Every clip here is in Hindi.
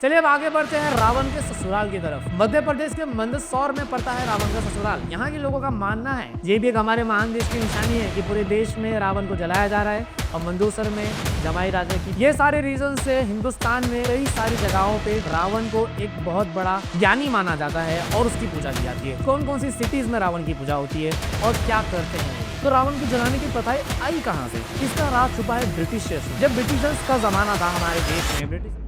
चलिए अब आगे बढ़ते हैं रावण के ससुराल की तरफ। मध्य प्रदेश के मंदसौर में पड़ता है रावण का ससुराल। यहाँ के लोगों का मानना है, ये भी एक हमारे महान देश की निशानी है कि पूरे देश में रावण को जलाया जा रहा है और मंदसौर में जमाई राजा की। ये सारे रीजन से हिंदुस्तान में कई सारी जगहों पे रावण को एक बहुत बड़ा ज्ञानी माना जाता है और उसकी पूजा की जाती है। कौन कौन सी सिटीज में रावण की पूजा होती है और क्या करते हैं। तो रावण को जलाने की प्रथाएं आई कहाँ से? इसका राज छुपा है ब्रिटिशर्स। जब ब्रिटिशर्स का जमाना था हमारे देश में, ब्रिटिश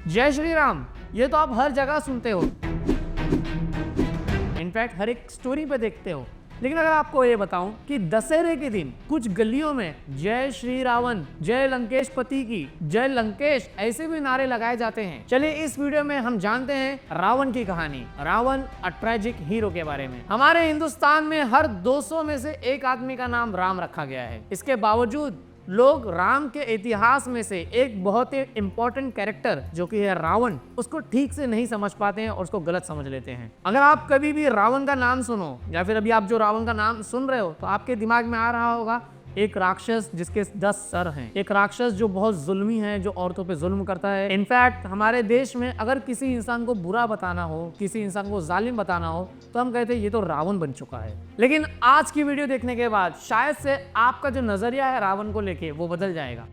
जय श्री राम ये तो आप हर जगह सुनते हो, इनफैक्ट हर एक स्टोरी पे देखते हो। लेकिन अगर आपको ये बताऊं कि दशहरे के दिन कुछ गलियों में जय श्री रावण, जय लंकेश पति की, जय लंकेश ऐसे भी नारे लगाए जाते हैं। चलिए इस वीडियो में हम जानते हैं रावण की कहानी, रावण अ ट्रेजिक हीरो के बारे में। हमारे हिंदुस्तान में हर 200 में से एक आदमी का नाम राम रखा गया है। इसके बावजूद लोग राम के इतिहास में से एक बहुत ही इंपॉर्टेंट कैरेक्टर जो कि है रावण, उसको ठीक से नहीं समझ पाते हैं और उसको गलत समझ लेते हैं। अगर आप कभी भी रावण का नाम सुनो या फिर अभी आप जो रावण का नाम सुन रहे हो तो आपके दिमाग में आ रहा होगा एक राक्षस जिसके 10 सर हैं, एक राक्षस जो बहुत जुल्मी है, जो औरतों पे जुल्म करता है। इनफैक्ट हमारे देश में अगर किसी इंसान को बुरा बताना हो, किसी इंसान को जालिम बताना हो तो हम कहते हैं ये तो रावण बन चुका है। लेकिन आज की वीडियो देखने के बाद शायद से आपका जो नजरिया है रावण को लेके वो बदल जाएगा।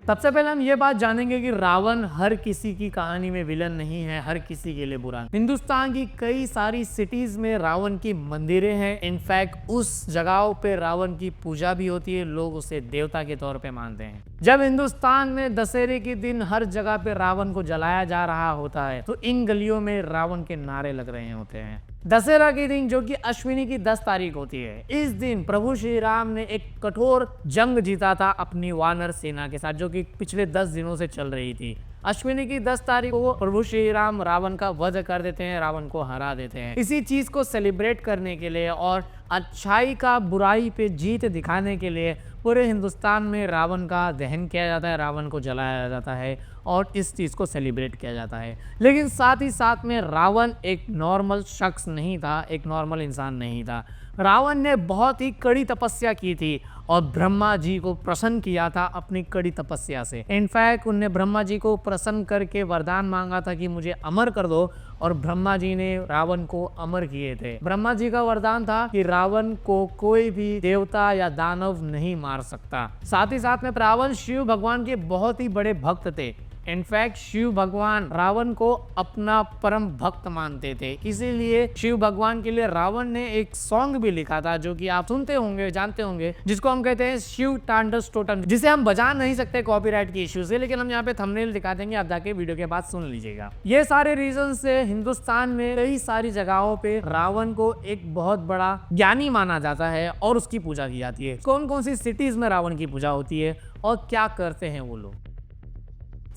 सबसे पहले हम ये बात जानेंगे कि रावण हर किसी की कहानी में विलन नहीं है, हर किसी के लिए बुरा। हिंदुस्तान की कई सारी सिटीज में रावण की मंदिरें हैं। इनफैक्ट उस जगहों पे रावण की पूजा भी होती है, लोग उसे देवता के तौर पे मानते हैं। जब हिंदुस्तान में दशहरे के दिन हर जगह पे रावण को जलाया जा रहा होता है तो इन गलियों में रावण के नारे लग रहे होते हैं। दशहरा के दिन जो कि अश्विनी की 10 तारीख होती है, इस दिन प्रभु श्री राम ने एक कठोर जंग जीता था अपनी वानर सेना के साथ जो कि पिछले 10 दिनों से चल रही थी। अश्विनी की 10 तारीख को प्रभु श्री राम रावण का वध कर देते हैं, रावण को हरा देते हैं। इसी चीज को सेलिब्रेट करने के लिए और अच्छाई का बुराई पे जीत दिखाने के लिए पूरे हिंदुस्तान में रावण का दहन किया जाता है, रावण को जलाया जाता है और इस चीज़ को सेलिब्रेट किया जाता है। लेकिन साथ ही साथ में रावण एक नॉर्मल शख्स नहीं था, एक नॉर्मल इंसान नहीं था। रावण ने बहुत ही कड़ी तपस्या की थी और ब्रह्मा जी को प्रसन्न किया था अपनी कड़ी तपस्या से। इनफैक्ट उनने ब्रह्मा जी को प्रसन्न करके वरदान मांगा था कि मुझे अमर कर दो और ब्रह्मा जी ने रावण को अमर किए थे। ब्रह्मा जी का वरदान था कि रावण को कोई भी देवता या दानव नहीं मार सकता। साथ ही साथ में रावण शिव भगवान के बहुत ही बड़े भक्त थे। इनफैक्ट शिव भगवान रावण को अपना परम भक्त मानते थे, इसीलिए शिव भगवान के लिए रावण ने एक सॉन्ग भी लिखा था जो कि आप सुनते होंगे, जानते होंगे, जिसको हम कहते हैं शिव तांडव टोटम, जिसे हम बजा नहीं सकते कॉपीराइट की इश्यू से, लेकिन हम यहाँ पे थंबनेल दिखा देंगे, आप जाके वीडियो के बाद सुन लीजिएगा। ये सारे रीजन से हिंदुस्तान में कई सारी जगहों पे रावण को एक बहुत बड़ा ज्ञानी माना जाता है और उसकी पूजा की जाती है। कौन कौन सी सिटीज में रावण की पूजा होती है और क्या करते हैं वो लोग।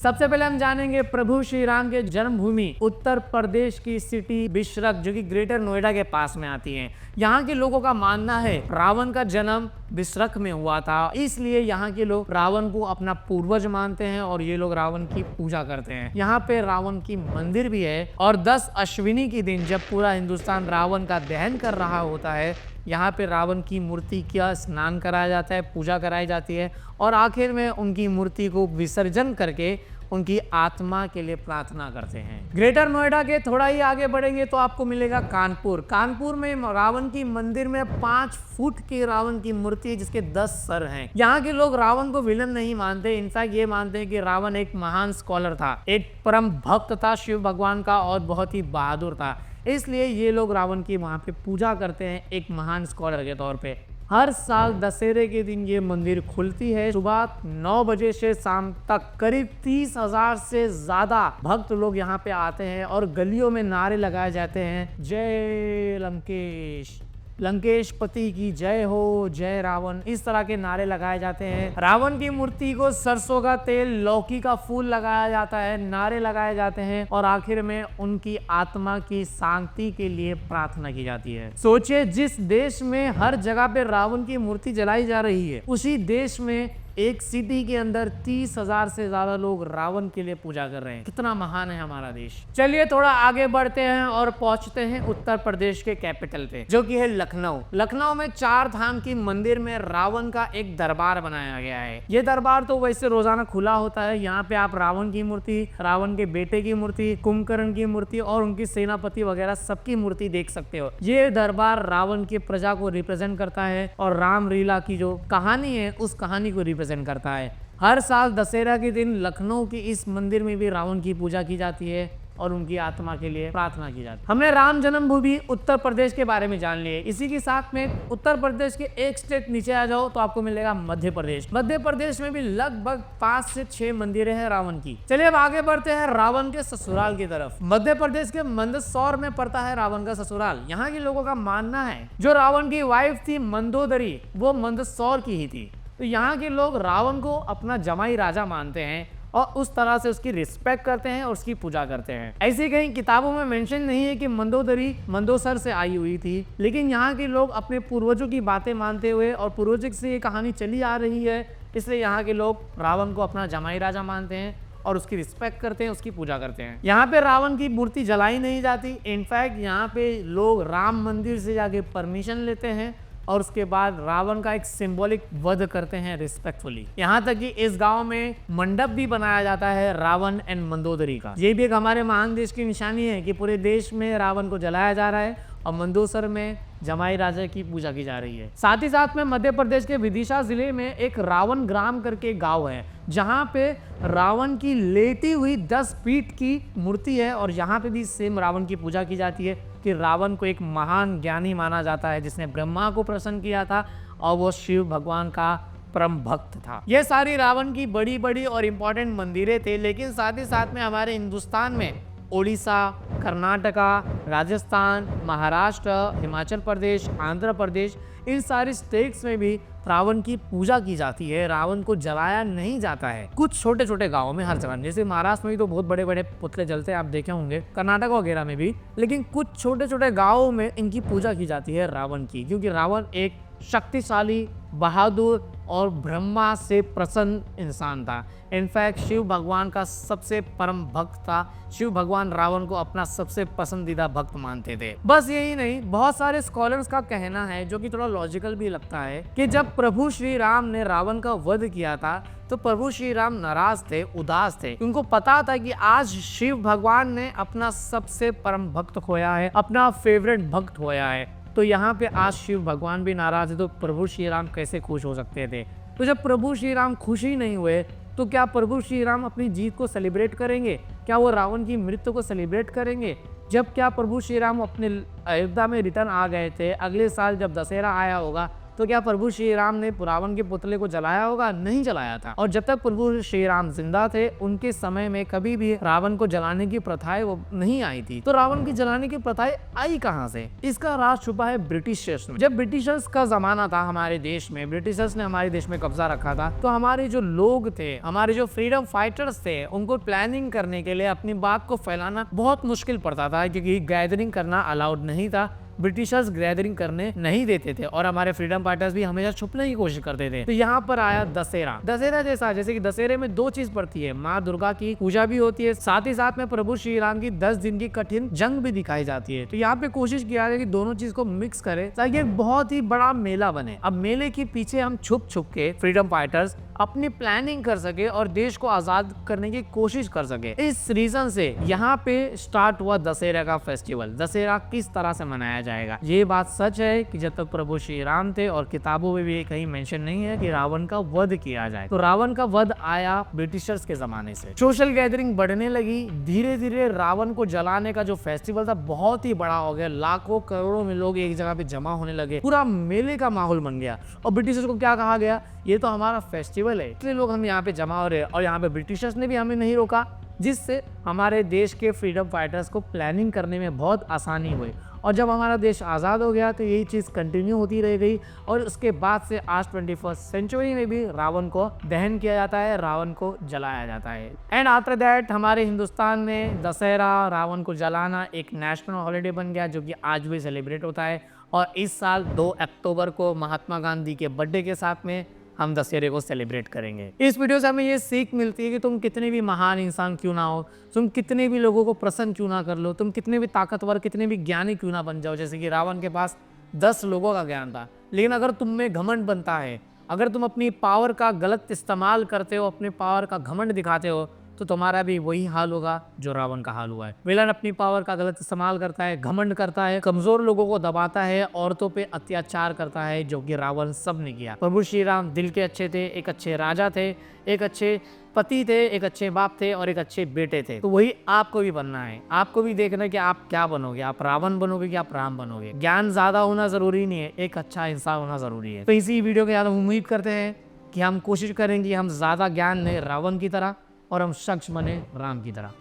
सबसे पहले हम जानेंगे प्रभु श्री राम के जन्मभूमि उत्तर प्रदेश की सिटी बिशरक जो कि ग्रेटर नोएडा के पास में आती है। यहाँ के लोगों का मानना है रावण का जन्म बिशरक में हुआ था, इसलिए यहाँ के लोग रावण को अपना पूर्वज मानते हैं और ये लोग रावण की पूजा करते हैं। यहाँ पे रावण की मंदिर भी है और 10 अश्विनी के दिन जब पूरा हिंदुस्तान रावण का दहन कर रहा होता है, यहाँ पे रावण की मूर्ति का स्नान कराया जाता है, पूजा कराई जाती है और आखिर में उनकी मूर्ति को विसर्जन करके उनकी आत्मा के लिए प्रार्थना करते हैं। ग्रेटर नोएडा के थोड़ा ही आगे बढ़ेंगे तो आपको मिलेगा कानपुर। कानपुर में रावण की मंदिर में 5 फुट की रावण की मूर्ति है जिसके 10 सर हैं। यहाँ के लोग रावण को विलन नहीं मानते, इनफैक्ट ये मानते हैं कि रावण एक महान स्कॉलर था, एक परम भक्त था शिव भगवान का और बहुत ही बहादुर था, इसलिए ये लोग रावण की वहाँ पे पूजा करते हैं एक महान स्कॉलर के तौर पे। हर साल दशहरे के दिन ये मंदिर खुलती है, सुबह 9 बजे से शाम तक करीब 30,000 से ज्यादा भक्त लोग यहाँ पे आते हैं और गलियों में नारे लगाए जाते हैं, जय लंकेश, लंकेश पति की जय हो, जय रावण, इस तरह के नारे लगाए जाते हैं। रावण की मूर्ति को सरसों का तेल, लौकी का फूल लगाया जाता है, नारे लगाए जाते हैं और आखिर में उनकी आत्मा की शांति के लिए प्रार्थना की जाती है। सोचिए जिस देश में हर जगह पे रावण की मूर्ति जलाई जा रही है, उसी देश में एक सिटी के अंदर 30,000 से ज्यादा लोग रावण के लिए पूजा कर रहे हैं। कितना महान है हमारा देश। चलिए थोड़ा आगे बढ़ते हैं और पहुंचते हैं उत्तर प्रदेश के कैपिटल पे, जो कि है लखनऊ। लखनऊ में 4 धाम की मंदिर में रावण का एक दरबार बनाया गया है। ये दरबार तो वैसे रोजाना खुला होता है। यहाँ पे आप रावण की मूर्ति, रावण के बेटे की मूर्ति, कुंभकर्ण की मूर्ति और उनकी सेनापति वगैरह सबकी मूर्ति देख सकते हो। ये दरबार रावण की प्रजा को रिप्रेजेंट करता है और रामलीला की जो कहानी है उस कहानी को रिप्रेजेंट करता है। हर साल दशहरा के दिन लखनऊ के इस मंदिर में भी रावण की पूजा की जाती है और उनकी आत्मा के लिए प्रार्थना की जाती है। हमने राम जन्मभूमि उत्तर प्रदेश के बारे में जान लिए। इसी के साथ में उत्तर प्रदेश के एक स्टेट नीचे आ जाओ तो आपको मिलेगा मध्य प्रदेश। मध्य प्रदेश में भी लगभग 5 से 6 मंदिरें हैं रावण की। चलिए अब आगे बढ़ते हैं रावण के ससुराल की तरफ। मध्य प्रदेश के मंदसौर में पड़ता है रावण का ससुराल। यहाँ के लोगों का मानना है जो रावण की वाइफ थी मंदोदरी, वो मंदसौर की ही थी। तो यहाँ के लोग रावण को अपना जमाई राजा मानते हैं और उस तरह से उसकी रिस्पेक्ट करते हैं और उसकी पूजा करते हैं। ऐसे कहीं किताबों में मेंशन नहीं है कि मंदोदरी मंदोसर से आई हुई थी, लेकिन यहाँ के लोग अपने पूर्वजों की बातें मानते हुए और पूर्वजों से ये कहानी चली आ रही है, इसलिए यहाँ के लोग रावण को अपना जमाई राजा मानते हैं और उसकी रिस्पेक्ट करते हैं, उसकी पूजा करते हैं। यहाँ पे रावण की मूर्ति जलाई नहीं जाती। इनफैक्ट यहाँ पे लोग राम मंदिर से जाके परमिशन लेते हैं और उसके बाद रावण का एक सिंबॉलिक वध करते हैं रिस्पेक्टफुली। यहाँ तक कि इस गांव में मंडप भी बनाया जाता है रावण एंड मंदोदरी का। ये भी एक हमारे महान देश की निशानी है कि पूरे देश में रावण को जलाया जा रहा है और मंदोसर में जमाई राजा की पूजा की जा रही है। साथ ही साथ में मध्य प्रदेश के विदिशा जिले में एक रावण ग्राम करके गांव है, जहां पे रावण की लेटी हुई 10 फीट की मूर्ति है और यहाँ पे भी सेम रावण की पूजा की जाती है कि रावण को एक महान ज्ञानी माना जाता है जिसने ब्रह्मा को प्रसन्न किया था और वो शिव भगवान का परम भक्त था। ये सारी रावण की बड़ी बड़ी और इंपॉर्टेंट मंदिरें थे, लेकिन साथ ही साथ में हमारे हिंदुस्तान में उड़ीसा, कर्नाटका, राजस्थान, महाराष्ट्र, हिमाचल प्रदेश, आंध्र प्रदेश, इन सारे स्टेट्स में भी रावण की पूजा की जाती है। रावण को जलाया नहीं जाता है। कुछ छोटे छोटे गांवों में हर जगह, जैसे महाराष्ट्र में भी तो बहुत बड़े बड़े पुतले जलते हैं, आप देखे होंगे, कर्नाटक वगैरह में भी, लेकिन कुछ छोटे छोटे गांवों में इनकी पूजा की जाती है रावण की, क्योंकि रावण एक शक्तिशाली, बहादुर और ब्रह्मा से प्रसन्न इंसान था। इनफैक्ट शिव भगवान का सबसे परम भक्त था। शिव भगवान रावण को अपना सबसे पसंदीदा भक्त मानते थे। बस यही नहीं, बहुत सारे स्कॉलर्स का कहना है, जो कि थोड़ा लॉजिकल भी लगता है, कि जब प्रभु श्री राम ने रावण का वध किया था तो प्रभु श्री राम नाराज थे, उदास थे। उनको पता था कि आज शिव भगवान ने अपना सबसे परम भक्त खोया है, अपना फेवरेट भक्त खोया है। तो यहाँ पे आज शिव भगवान भी नाराज है, तो प्रभु श्री राम कैसे खुश हो सकते थे। तो जब प्रभु श्री राम खुश ही नहीं हुए तो क्या प्रभु श्री राम अपनी जीत को सेलिब्रेट करेंगे? क्या वो रावण की मृत्यु को सेलिब्रेट करेंगे? जब क्या प्रभु श्री राम अपने अयोध्या में रिटर्न आ गए थे, अगले साल जब दशहरा आया होगा तो क्या प्रभु श्री राम ने रावण के पुतले को जलाया होगा? नहीं जलाया था। और जब तक प्रभु श्री राम जिंदा थे उनके समय में कभी भी रावण को जलाने की प्रथाएं वो नहीं आई थी। तो रावण की जलाने की प्रथाएं आई कहां से? इसका राज छुपा है ब्रिटिशर्स में। जब ब्रिटिशर्स का जमाना था हमारे देश में, ब्रिटिशर्स ने हमारे देश में कब्जा रखा था, तो हमारे जो लोग थे, हमारे जो फ्रीडम फाइटर्स थे, उनको प्लानिंग करने के लिए अपनी बात को फैलाना बहुत मुश्किल पड़ता था, क्योंकि गैदरिंग करना अलाउड नहीं था। ब्रिटिशर्स गैदरिंग करने नहीं देते थे और हमारे फ्रीडम फाइटर्स भी हमेशा छुपने की कोशिश करते थे। तो यहाँ पर आया दशहरा। दशहरा जैसे कि दशहरे में 2 चीज पड़ती है, माँ दुर्गा की पूजा भी होती है, साथ ही साथ में प्रभु श्री राम की 10 दिन की कठिन जंग भी दिखाई जाती है। तो यहाँ पे कोशिश किया है कि दोनों चीज को मिक्स करें ताकि एक बहुत ही बड़ा मेला बने। अब मेले के पीछे हम छुप छुप के फ्रीडम फाइटर्स अपनी प्लानिंग कर सके और देश को आजाद करने की कोशिश कर सके। इस रीजन से यहाँ पे स्टार्ट हुआ दशहरा का फेस्टिवल। दशहरा किस तरह से मनाया जाएगा? ये बात सच है कि जब तक प्रभु श्री राम थे, और किताबों में भी कहीं मेंशन नहीं है कि रावण का वध किया जाए, तो रावण का वध आया ब्रिटिशर्स के जमाने से। सोशल गैदरिंग बढ़ने लगी, धीरे धीरे रावण को जलाने का जो फेस्टिवल था बहुत ही बड़ा हो गया। लाखों करोड़ों में लोग एक जगह पे जमा होने लगे, पूरा मेले का माहौल बन गया। और ब्रिटिशर्स को क्या कहा गया? ये तो हमारा फेस्टिवल है, इसलिए लोग हम यहाँ पे जमा हो रहे हैं। और यहाँ पे ब्रिटिशर्स ने भी हमें नहीं रोका, जिससे हमारे देश के फ्रीडम फाइटर्स को प्लानिंग करने में बहुत आसानी हुई। और जब हमारा देश आज़ाद हो गया तो यही चीज़ कंटिन्यू होती रह गई। और उसके बाद से आज 21st सेंचुरी में भी रावण को दहन किया जाता है, रावण को जलाया जाता है। एंड आफ्टर दैट हमारे हिंदुस्तान में दशहरा, रावण को जलाना एक नेशनल हॉलीडे बन गया, जो कि आज भी सेलिब्रेट होता है। और इस साल 2 अक्टूबर को महात्मा गांधी के बर्थडे के साथ में हम दशहरे को सेलिब्रेट करेंगे। इस वीडियो से हमें ये सीख मिलती है कि तुम कितने भी महान इंसान क्यों ना हो, तुम कितने भी लोगों को प्रसन्न क्यों ना कर लो, तुम कितने भी ताकतवर, कितने भी ज्ञानी क्यों ना बन जाओ। जैसे कि रावण के पास 10 लोगों का ज्ञान था, लेकिन अगर तुम में घमंड बनता है, अगर तुम अपनी पावर का गलत इस्तेमाल करते हो, अपने पावर का घमंड दिखाते हो, तो तुम्हारा भी वही हाल होगा जो रावण का हाल हुआ है। विलन अपनी पावर का गलत इस्तेमाल करता है, घमंड करता है, कमजोर लोगों को दबाता है, औरतों पे अत्याचार करता है, जो कि रावण सब ने किया। प्रभु श्री राम दिल के अच्छे थे, एक अच्छे राजा थे, एक अच्छे पति थे, एक अच्छे बाप थे और एक अच्छे बेटे थे। तो वही आपको भी बनना है। आपको भी देखना है कि आप क्या बनोगे, आप रावण बनोगे कि आप राम बनोगे। ज्ञान ज्यादा होना जरूरी नहीं है, एक अच्छा इंसान होना जरूरी है। तो इसी वीडियो के बाद हम उम्मीद करते हैं कि हम कोशिश करेंगे हम ज्यादा ज्ञान लें रावण की तरह और हम शख्स बने राम की तरह।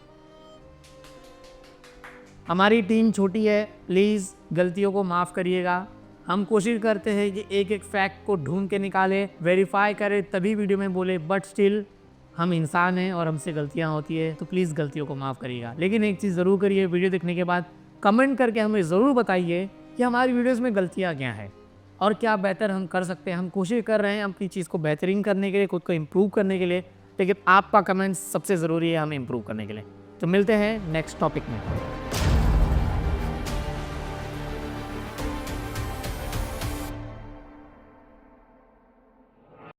हमारी टीम छोटी है, प्लीज़ गलतियों को माफ़ करिएगा। हम कोशिश करते हैं कि एक एक फैक्ट को ढूंढ के निकालें, वेरीफाई करें, तभी वीडियो में बोले, बट स्टिल हम इंसान हैं और हमसे गलतियां होती है, तो प्लीज़ गलतियों को माफ़ करिएगा। लेकिन एक चीज़ ज़रूर करिए, वीडियो देखने के बाद कमेंट करके हमें ज़रूर बताइए कि हमारी वीडियोज़ में गलतियाँ क्या हैं और क्या बेहतर हम कर सकते हैं। हम कोशिश कर रहे हैं अपनी चीज़ को बेहतरीन करने के लिए, खुद को इम्प्रूव करने के लिए, लेकिन आपका कमेंट सबसे ज़रूरी है हमें इम्प्रूव करने के लिए। तो मिलते हैं नेक्स्ट टॉपिक में।